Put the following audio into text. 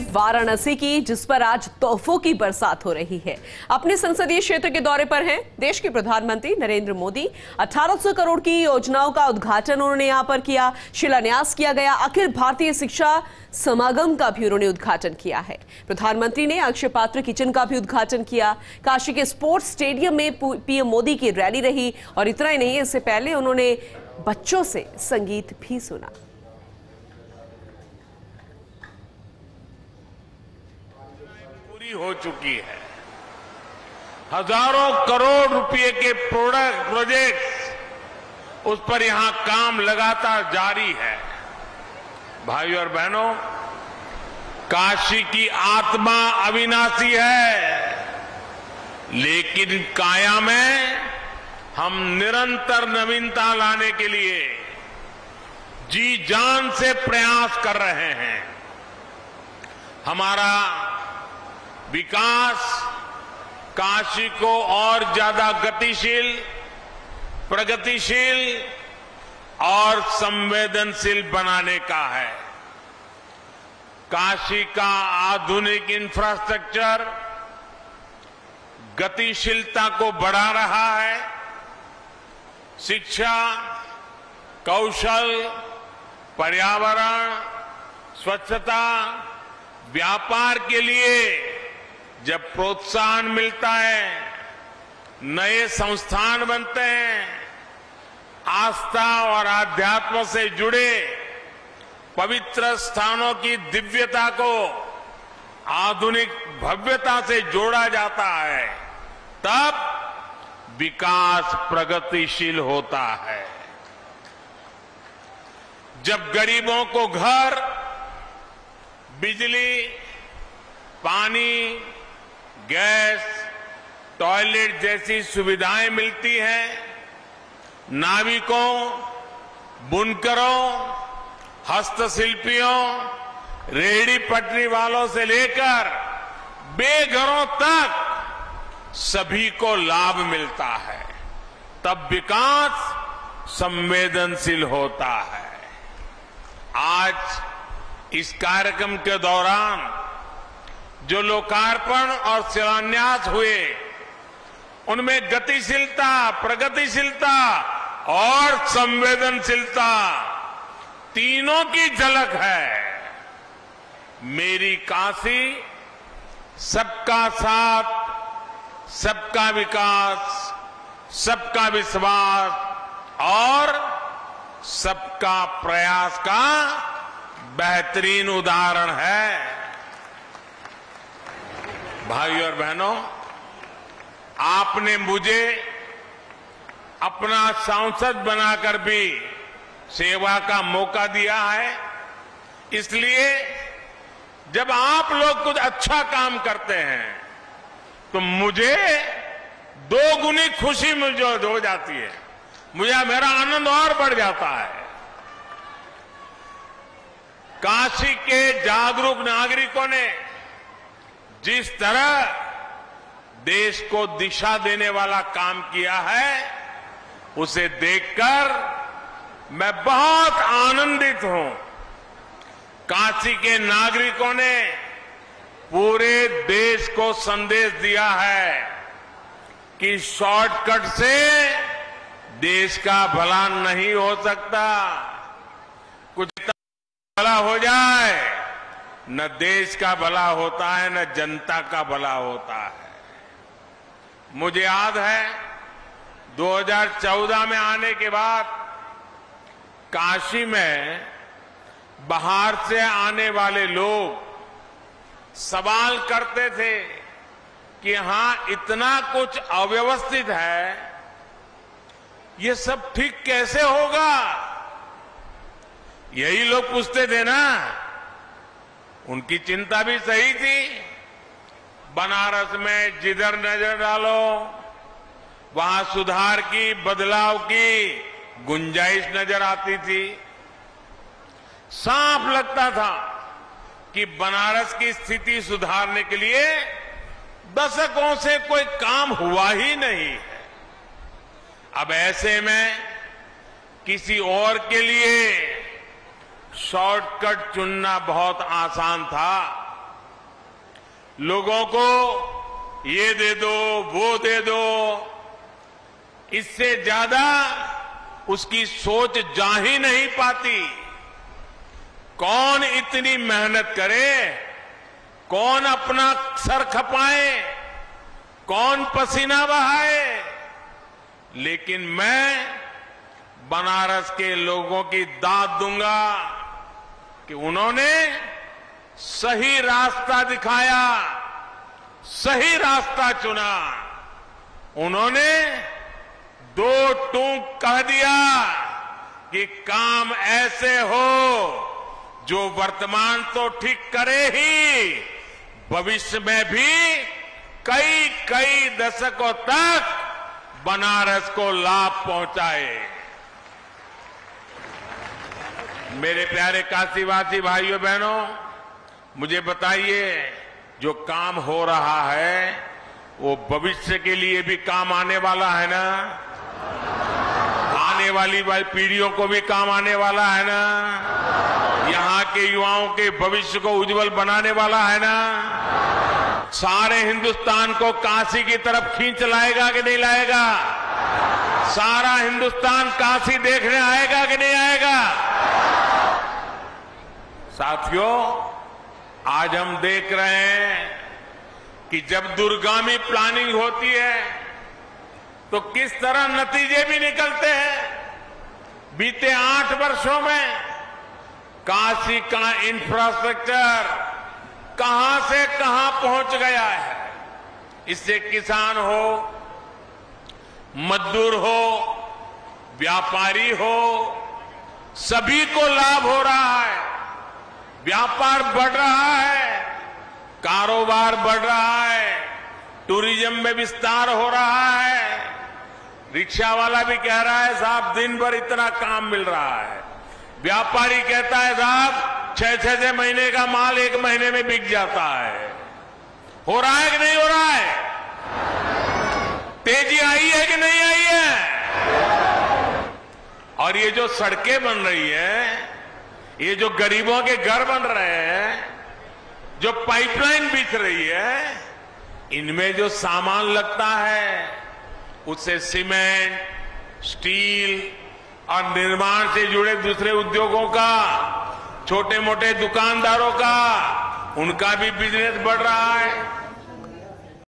वाराणसी की, जिस पर आज तोहफों की बरसात हो रही है। अपने संसदीय क्षेत्र के दौरे पर हैं देश के प्रधानमंत्री नरेंद्र मोदी। 1800 करोड़ की योजनाओं का उद्घाटन उन्होंने यहां पर किया, शिलान्यास किया गया। अखिल भारतीय शिक्षा समागम का भी उन्होंने उद्घाटन किया है। प्रधानमंत्री ने अक्षय पात्र किचन का भी उद्घाटन किया। काशी के स्पोर्ट्स स्टेडियम में पीएम मोदी की रैली रही और इतना ही नहीं, इससे पहले उन्होंने बच्चों से संगीत भी सुना। हो चुकी है। हजारों करोड़ रुपए के प्रोजेक्ट्स उस पर यहां काम लगातार जारी है। भाइयों और बहनों, काशी की आत्मा अविनाशी है, लेकिन काया में हम निरंतर नवीनता लाने के लिए जी जान से प्रयास कर रहे हैं। हमारा विकास काशी को और ज्यादा गतिशील, प्रगतिशील और संवेदनशील बनाने का है। काशी का आधुनिक इंफ्रास्ट्रक्चर गतिशीलता को बढ़ा रहा है। शिक्षा, कौशल, पर्यावरण, स्वच्छता, व्यापार के लिए जब प्रोत्साहन मिलता है, नए संस्थान बनते हैं, आस्था और आध्यात्म से जुड़े पवित्र स्थानों की दिव्यता को आधुनिक भव्यता से जोड़ा जाता है, तब विकास प्रगतिशील होता है। जब गरीबों को घर, बिजली, पानी, गैस, टॉयलेट जैसी सुविधाएं मिलती हैं, नाविकों, बुनकरों, हस्तशिल्पियों, रेहड़ी पटरी वालों से लेकर बेघरों तक सभी को लाभ मिलता है, तब विकास संवेदनशील होता है। आज इस कार्यक्रम के दौरान जो लोकार्पण और शिलान्यास हुए, उनमें गतिशीलता, प्रगतिशीलता और संवेदनशीलता तीनों की झलक है। मेरी काशी सबका साथ, सबका विकास, सबका विश्वास और सबका प्रयास का बेहतरीन उदाहरण है। भाइयों और बहनों, आपने मुझे अपना सांसद बनाकर भी सेवा का मौका दिया है, इसलिए जब आप लोग कुछ अच्छा काम करते हैं तो मुझे दोगुनी खुशी मुझे हो जाती है, मेरा आनंद और बढ़ जाता है। काशी के जागरूक नागरिकों ने जिस तरह देश को दिशा देने वाला काम किया है, उसे देखकर मैं बहुत आनंदित हूं। काशी के नागरिकों ने पूरे देश को संदेश दिया है कि शॉर्टकट से देश का भला नहीं हो सकता। कुछ भला हो जाए, न देश का भला होता है, न जनता का भला होता है। मुझे याद है 2014 में आने के बाद काशी में बाहर से आने वाले लोग सवाल करते थे कि यहां इतना कुछ अव्यवस्थित है, ये सब ठीक कैसे होगा? यही लोग पूछते थे ना। उनकी चिंता भी सही थी। बनारस में जिधर नजर डालो वहां सुधार की, बदलाव की गुंजाइश नजर आती थी। साफ लगता था कि बनारस की स्थिति सुधारने के लिए दशकों से कोई काम हुआ ही नहीं है। अब ऐसे में किसी और के लिए शॉर्टकट चुनना बहुत आसान था, लोगों को ये दे दो, वो दे दो, इससे ज्यादा उसकी सोच जा ही नहीं पाती। कौन इतनी मेहनत करे, कौन अपना सर खपाए, कौन पसीना बहाए, लेकिन मैं बनारस के लोगों की दाद दूंगा कि उन्होंने सही रास्ता दिखाया, सही रास्ता चुना। उन्होंने दो टूक कह दिया कि काम ऐसे हो जो वर्तमान तो ठीक करे ही, भविष्य में भी कई कई दशकों तक बनारस को लाभ पहुंचाए। मेरे प्यारे काशीवासी भाइयों बहनों, मुझे बताइए, जो काम हो रहा है वो भविष्य के लिए भी काम आने वाला है ना? आने वाली पीढ़ियों को भी काम आने वाला है ना? यहां के युवाओं के भविष्य को उज्जवल बनाने वाला है ना? सारे हिंदुस्तान को काशी की तरफ खींच लाएगा कि नहीं लाएगा? सारा हिंदुस्तान काशी देखने आएगा कि नहीं आएगा? साथियों, आज हम देख रहे हैं कि जब दूरगामी प्लानिंग होती है तो किस तरह नतीजे भी निकलते हैं। बीते 8 वर्षों में काशी का इंफ्रास्ट्रक्चर कहां से कहां पहुंच गया है। इससे किसान हो, मजदूर हो, व्यापारी हो, सभी को लाभ हो रहा है। व्यापार बढ़ रहा है, कारोबार बढ़ रहा है, टूरिज्म में विस्तार हो रहा है। रिक्शा वाला भी कह रहा है साहब दिन भर इतना काम मिल रहा है। व्यापारी कहता है साहब 6-6 महीने का माल 1 महीने में बिक जाता है। हो रहा है कि नहीं हो रहा है? तेजी आई है कि नहीं आई है? और ये जो सड़कें बन रही है, ये जो गरीबों के घर बन रहे हैं, जो पाइपलाइन बिछ रही है, इनमें जो सामान लगता है उससे सीमेंट, स्टील और निर्माण से जुड़े दूसरे उद्योगों का, छोटे मोटे दुकानदारों का, उनका भी बिजनेस बढ़ रहा है।